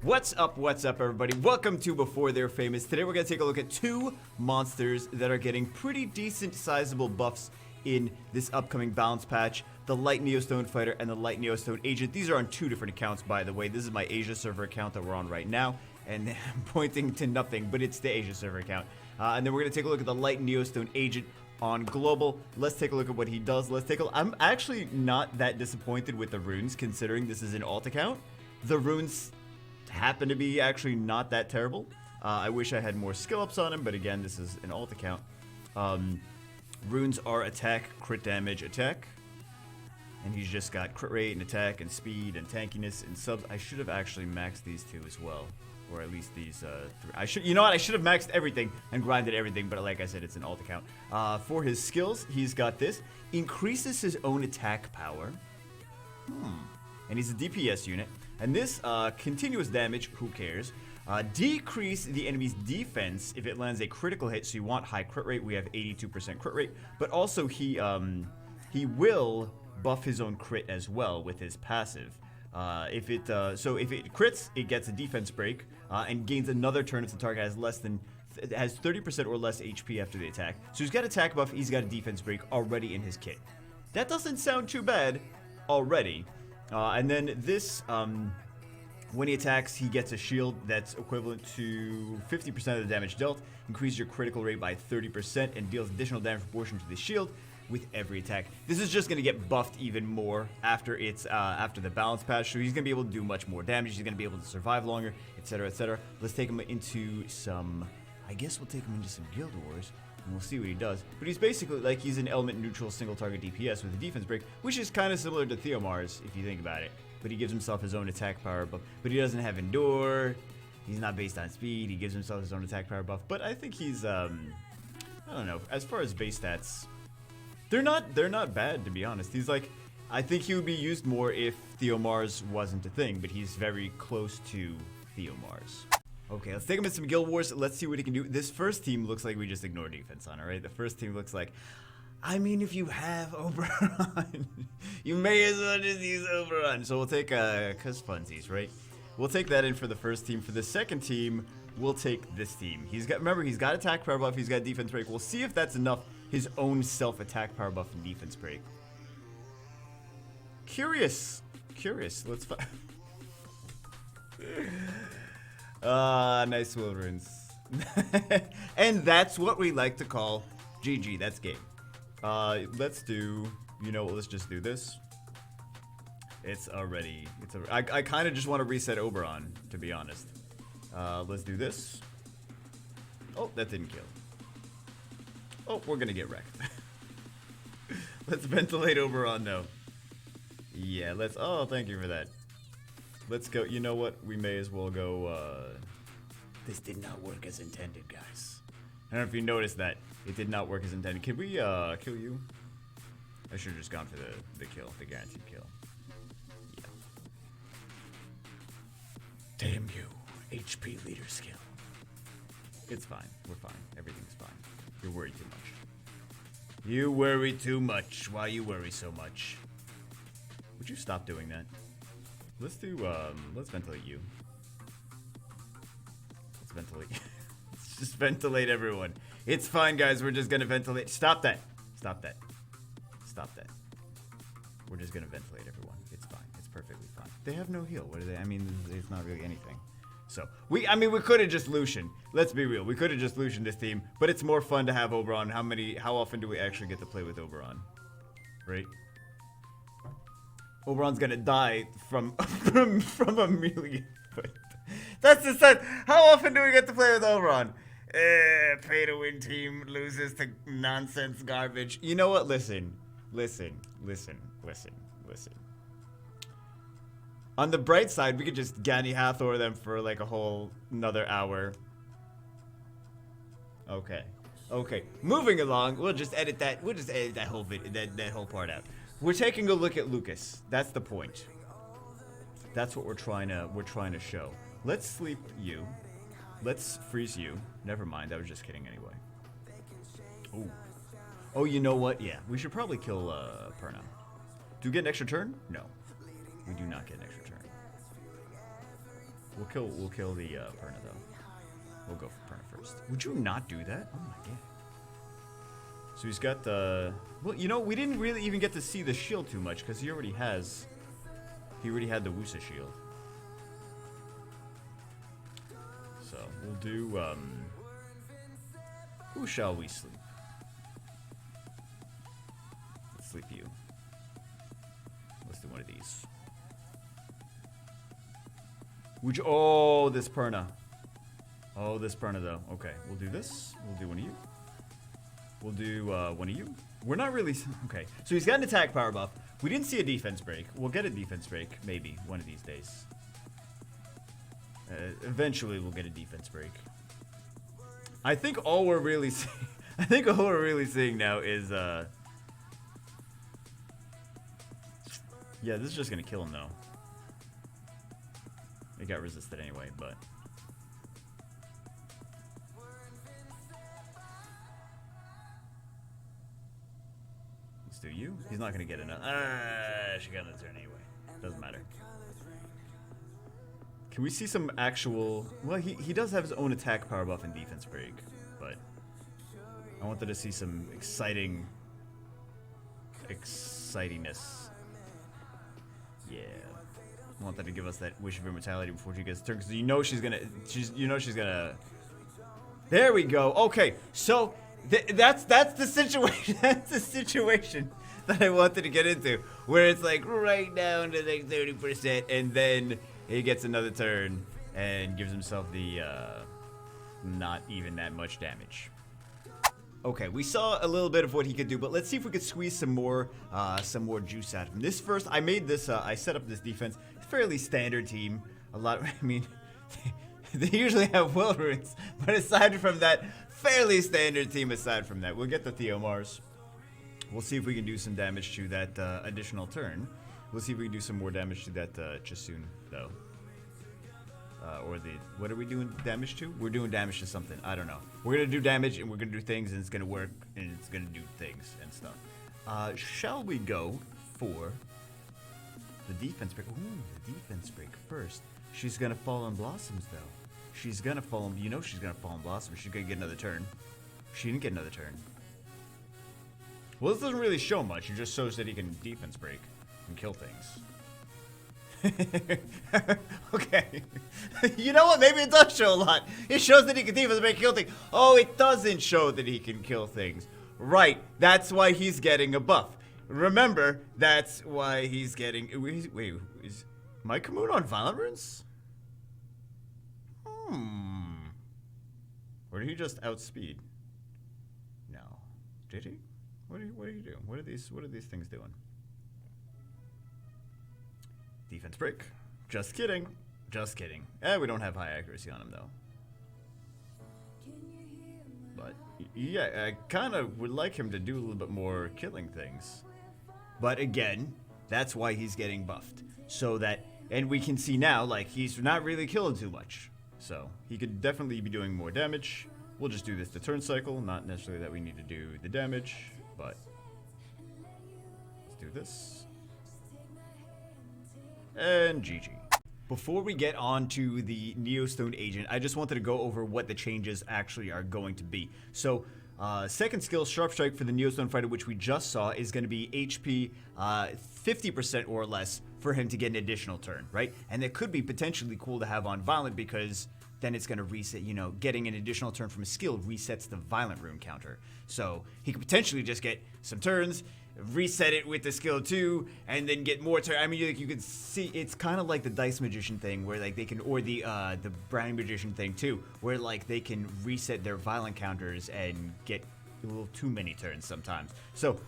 What's up, everybody? Welcome to Before They're Famous. Today we're going to take a look at two monsters that are getting pretty decent sizable buffs in this upcoming balance patch. The Light Neostone Fighter and the Light Neostone Agent. These are on two different accounts, by the way. This is my Asia server account that we're on right now. And I'm pointing to nothing, but it's the Asia server account. And then we're going to take a look at the Light Neostone Agent on global. Let's take a look at what he does. I'm actually not that disappointed with the runes, considering this is an alt account. The runes happen to be actually not that terrible. I wish I had more skill ups on him, but again, this is an alt account. Runes are attack, crit damage, attack. And he's just got crit rate and attack and speed and tankiness and subs. I should have actually maxed these two as well. Or at least these three. You know what? I should have maxed everything and grinded everything, but like I said, it's an alt account. For his skills, he's got this. Increases his own attack power. And he's a DPS unit. And this, continuous damage, who cares? Decrease the enemy's defense if it lands a critical hit, so you want high crit rate. We have 82% crit rate. But also, he will buff his own crit as well with his passive. If it crits, it gets a defense break and gains another turn if the target has 30% or less HP after the attack. So he's got attack buff, he's got a defense break already in his kit. That doesn't sound too bad already. And then this, when he attacks, he gets a shield that's equivalent to 50% of the damage dealt. Increase your critical rate by 30% and deals additional damage proportion to the shield with every attack. This is just going to get buffed even more after the balance patch, so he's going to be able to do much more damage. He's going to be able to survive longer, etc., etc. Let's take him into some, I guess we'll take him into some Guild Wars, and we'll see what he does. But he's basically like he's an element neutral single target DPS with a defense break, which is kind of similar to Theomar's if you think about it. But he gives himself his own attack power buff, but he doesn't have Endure. He's not based on speed. He gives himself his own attack power buff, but I think he's I don't know, as far as base stats, they're not bad, to be honest. He's like, I think he would be used more if Theomar's wasn't a thing, but he's very close to Theomar's. Okay, let's take him in some Guild Wars. Let's see what he can do. This first team looks like we just ignore defense on, alright? The first team looks like, I mean, if you have Oberon, you may as well just use Oberon. So we'll take, cause funsies, right? We'll take that in for the first team. For the second team, we'll take this team. Remember, he's got attack power buff, he's got defense break. We'll see if that's enough. His own self-attack power buff and defense break. Curious. Let's find. Nice will runes. And that's what we like to call GG. That's game. Let's do. You know what? Let's just do this. I kind of just want to reset Oberon, to be honest. Let's do this. Oh, that didn't kill. Oh, we're gonna get wrecked. Let's ventilate Oberon now. Yeah, oh, thank you for that. Let's go. You know what? We may as well go, this did not work as intended, guys. I don't know if you noticed that. It did not work as intended. Can we, kill you? I should have just gone for the kill, the guaranteed kill. Yeah. Damn you, HP leader skill. It's fine. We're fine. Everything's fine. You worry too much. You worry too much. Why you worry so much? Would you stop doing that? Let's ventilate you. Let's ventilate. Let's just ventilate everyone. It's fine, guys. We're just gonna ventilate. Stop that. Stop that. Stop that. We're just gonna ventilate everyone. It's fine. It's perfectly fine. They have no heal. What are they? I mean, it's not really anything. So, we could have just Lucian. Let's be real. We could have just Lucian this team, but it's more fun to have Oberon. How often do we actually get to play with Oberon? Right? Oberon's gonna die from a melee. That's the sense. How often do we get to play with Oberon? Pay to win team loses to nonsense garbage. You know what? Listen. On the bright side, we could just Gani Hathor them for like a whole another hour. Okay. Moving along, we'll just edit that. We'll just edit that whole that whole part out. We're taking a look at Lucas. That's the point. That's what we're trying to show. Let's sleep you. Let's freeze you. Never mind. I was just kidding anyway. Ooh. Oh, you know what? Yeah, we should probably kill Perna. Do we get an extra turn? No. We do not get an extra turn. We'll kill the Perna though. We'll go for Perna first. Would you not do that? Oh my god. So he's got the... Well, you know, we didn't really even get to see the shield too much because he already has... He already had the Wusa shield. So we'll do... Who shall we sleep? Let's sleep you. Let's do one of these. Would you... Oh, this Perna. Oh, this Perna though. Okay, we'll do this. We'll do one of you. We'll do one of you. We're not really... Okay, so he's got an attack power buff. We didn't see a defense break. We'll get a defense break, maybe, one of these days. Eventually, we'll get a defense break. I think all we're really seeing... I think all we're really seeing now is... Yeah, this is just going to kill him, though. It got resisted anyway, but... Let's do you. He's not going to get enough. She got another turn anyway. Doesn't matter. Can we see some actual... Well, he does have his own attack power buff and defense break, but... I wanted to see some excitingness. Yeah. I want that to give us that wish of immortality before she gets turned, because you know she's gonna... she's gonna... There we go. Okay, so... That's the situation. That's the situation that I wanted to get into, where it's like right down to like 30%, and then he gets another turn and gives himself the not even that much damage. Okay, we saw a little bit of what he could do, but let's see if we could squeeze some more juice out of him. This first, I made this. I set up this defense. Fairly standard team. A lot. I mean, they usually have will runes, but aside from that, fairly standard team. Aside from that, we'll get the Theomars. We'll see if we can do some damage to that additional turn. We'll see if we can do some more damage to that Chasun, though. Or the... What are we doing damage to? We're doing damage to something. I don't know. We're going to do damage, and we're going to do things, and it's going to work, and it's going to do things and stuff. Shall we go for the defense break? Ooh, the defense break first. She's going to fall on Blossoms, though. She's going to fall on... You know she's going to fall on Blossoms. She's going to get another turn. She didn't get another turn. Well, this doesn't really show much. It just shows that he can defense break and kill things. Okay. You know what? Maybe it does show a lot. It shows that he can defense break, kill things. Oh, it doesn't show that he can kill things. Right. That's why he's getting a buff. Remember, that's why he's getting... Wait, is Mike Moon on Violent Runes? Or did he just outspeed? No. Did he? What are you doing? What are these things doing? Defense break. Just kidding. Just kidding. We don't have high accuracy on him though. But yeah, I kind of would like him to do a little bit more killing things. But again, that's why he's getting buffed. So that, and we can see now, like, he's not really killing too much. So he could definitely be doing more damage. We'll just do this the turn cycle. Not necessarily that we need to do the damage, but let's do this. And GG. Before we get on to the Neostone Agent, I just wanted to go over what the changes actually are going to be. So, second skill, Sharp Strike for the Neostone Fighter, which we just saw, is going to be HP 50% or less for him to get an additional turn, right? And that could be potentially cool to have on Violent, because then it's going to reset, you know, getting an additional turn from a skill resets the Violent rune counter. So, he could potentially just get some turns, reset it with the skill 2, and then get more turn. I mean, you could see it's kind of like the Dice Magician thing, where like they can, or the Browning Magician thing too, where like they can reset their Violent counters and get a little too many turns sometimes. So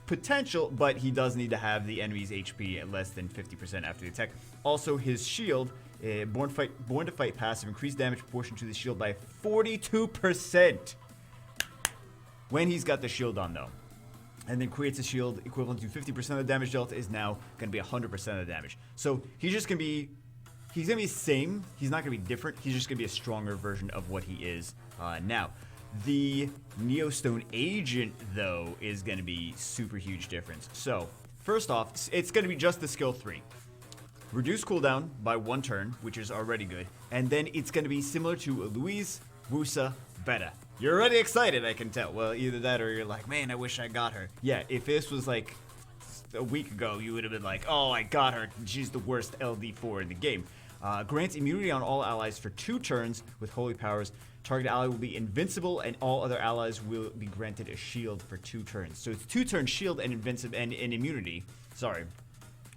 potential, but he does need to have the enemy's HP at less than 50% after the attack. Also, his shield, Born to Fight passive, increased damage proportion to the shield by 42% when he's got the shield on though. And then creates a shield equivalent to 50% of the damage dealt is now going to be 100% of the damage. So he's just going to be, he's going to be the same. He's not going to be different. He's just going to be a stronger version of what he is now. The Neostone Agent, though, is going to be super huge difference. So first off, it's going to be just the skill 3. reduce cooldown by 1 turn, which is already good. And then it's going to be similar to Louise, Wusa, Beta. You're already excited, I can tell. Well, either that or you're like, man, I wish I got her. Yeah, if this was like a week ago, you would have been like, oh, I got her. She's the worst LD4 in the game. Grants immunity on all allies for 2 turns with holy powers. Target ally will be invincible, and all other allies will be granted a shield for 2 turns. So it's 2-turn shield and invincible and immunity. Sorry,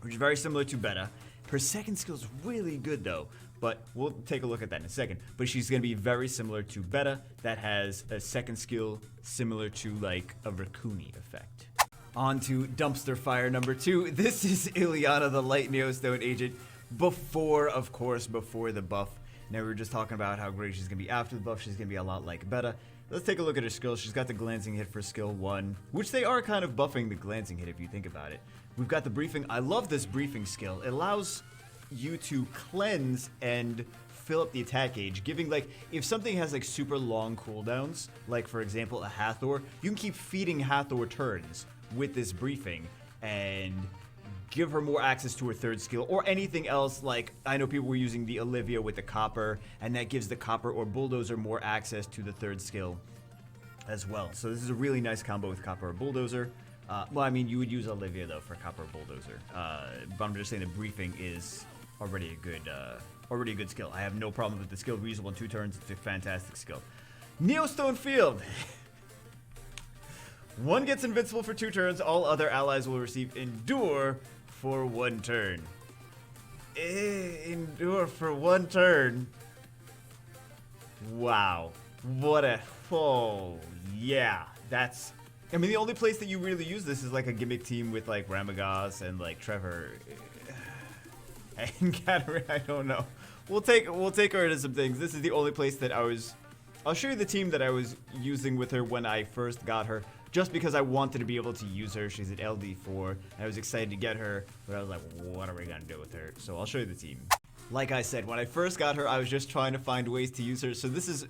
which is very similar to Beta. Her second skill is really good though, but we'll take a look at that in a second. But she's going to be very similar to Beta, that has a second skill similar to like a Rakuni effect. On to Dumpster Fire number 2. This is Ileana, the Light Neostone Agent, before the buff. Now we were just talking about how great she's going to be after the buff. She's going to be a lot like Beta. Let's take a look at her skills. She's got the glancing hit for skill 1, which they are kind of buffing the glancing hit if you think about it. We've got the briefing. I love this briefing skill. It allows you to cleanse and fill up the attack gauge, giving like, if something has like super long cooldowns, like for example a Hathor, you can keep feeding Hathor turns with this briefing and give her more access to her third skill or anything else. Like I know people were using the Olivia with the copper, and that gives the copper or bulldozer more access to the third skill as well. So this is a really nice combo with copper or bulldozer. Well, I mean, you would use Olivia though for copper or bulldozer, but I'm just saying the briefing is already a good skill. I have no problem with the skill. Reusable in 2 turns. It's a fantastic skill. Neostone Field. 1 gets invincible for 2 turns. All other allies will receive Endure for 1 turn. Endure for 1 turn. Wow. What a... Oh, yeah. That's... I mean, the only place that you really use this is like a gimmick team with like Ramagos and like Trevor. And Katarina, I don't know. We'll take her into some things. This is the only place that I'll show you the team that I was using with her when I first got her, just because I wanted to be able to use her. She's at LD4, and I was excited to get her, but I was like, what are we gonna do with her? So I'll show you the team. Like I said, when I first got her, I was just trying to find ways to use her. So this is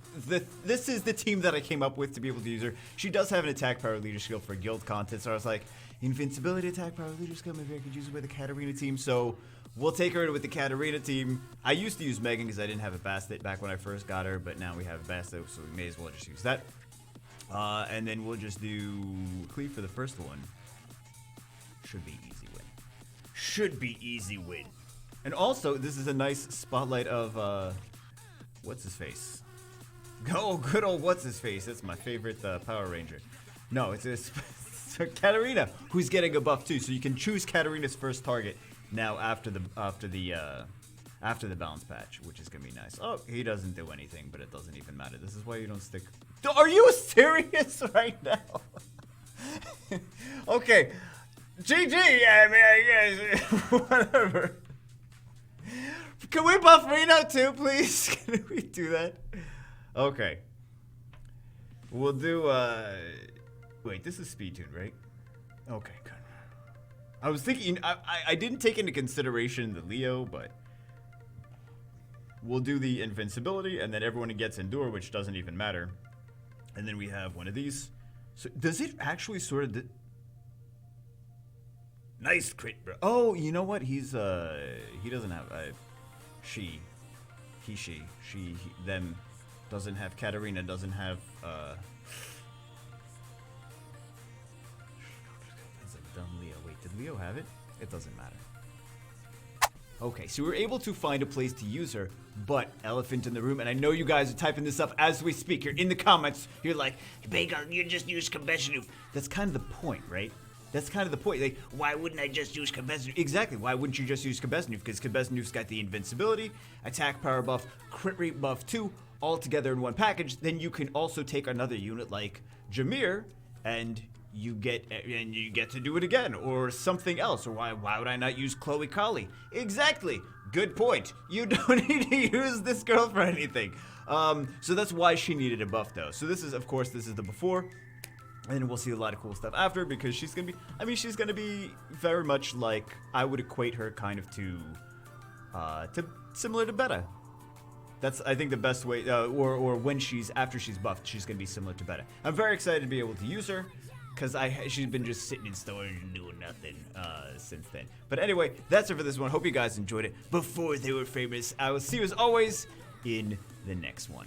the team that I came up with to be able to use her. She does have an attack power leader skill for guild content, so I was like, invincibility, attack power leader skill, maybe I could use it with the Katarina team. So we'll take her with the Katarina team. I used to use Megan because I didn't have a Bastet back when I first got her, but now we have a Bastet, so we may as well just use that. And then we'll just do Cleave for the first one. Should be easy win. Should be easy win. And also, this is a nice spotlight of, what's his face? Oh, good old what's his face. That's my favorite Power Ranger. No, it's Katarina, who's getting a buff too. So you can choose Katarina's first target now after the balance patch, which is gonna be nice. Oh, he doesn't do anything, but it doesn't even matter. This is why you don't stick. Are you serious right now? Okay, GG. I mean, I guess whatever. Can we buff Reno too, please? Can we do that? Okay. We'll do, wait, this is speed tune, right? Okay, good. I was thinking, I didn't take into consideration the Leo, but we'll do the invincibility, and then everyone gets Endure, which doesn't even matter. And then we have one of these. So does it actually sort of... Nice crit, bro. Oh, you know what? He's, he doesn't have, she, them, doesn't have, Katarina doesn't have, that's a dumb Leo. Wait, did Leo have it? It doesn't matter. Okay, so we're able to find a place to use her, but elephant in the room, and I know you guys are typing this up as we speak. You're in the comments, you're like, Bagon, you just use Kabeshanoof. That's kind of the point, right? That's kind of the point. Like, why wouldn't I just use Kabeshanoof? Exactly, why wouldn't you just use Kabeshanoof? Because Kabeshanoof's got the invincibility, attack power buff, crit rate buff too, all together in one package. Then you can also take another unit like Jameer, and you get to do it again, or something else. Or why would I not use Chloe Kali? Exactly. Good point. You don't need to use this girl for anything. So that's why she needed a buff though. So this is, of course, this is the before. And we'll see a lot of cool stuff after, because she's gonna be, I mean, she's gonna be very much like, I would equate her kind of to similar to Beta. That's, I think, the best way, or when after she's buffed, she's gonna be similar to Beta. I'm very excited to be able to use her. because she's been just sitting in storage and doing nothing since then. But anyway, that's it for this one. Hope you guys enjoyed it. Before they were famous, I will see you as always in the next one.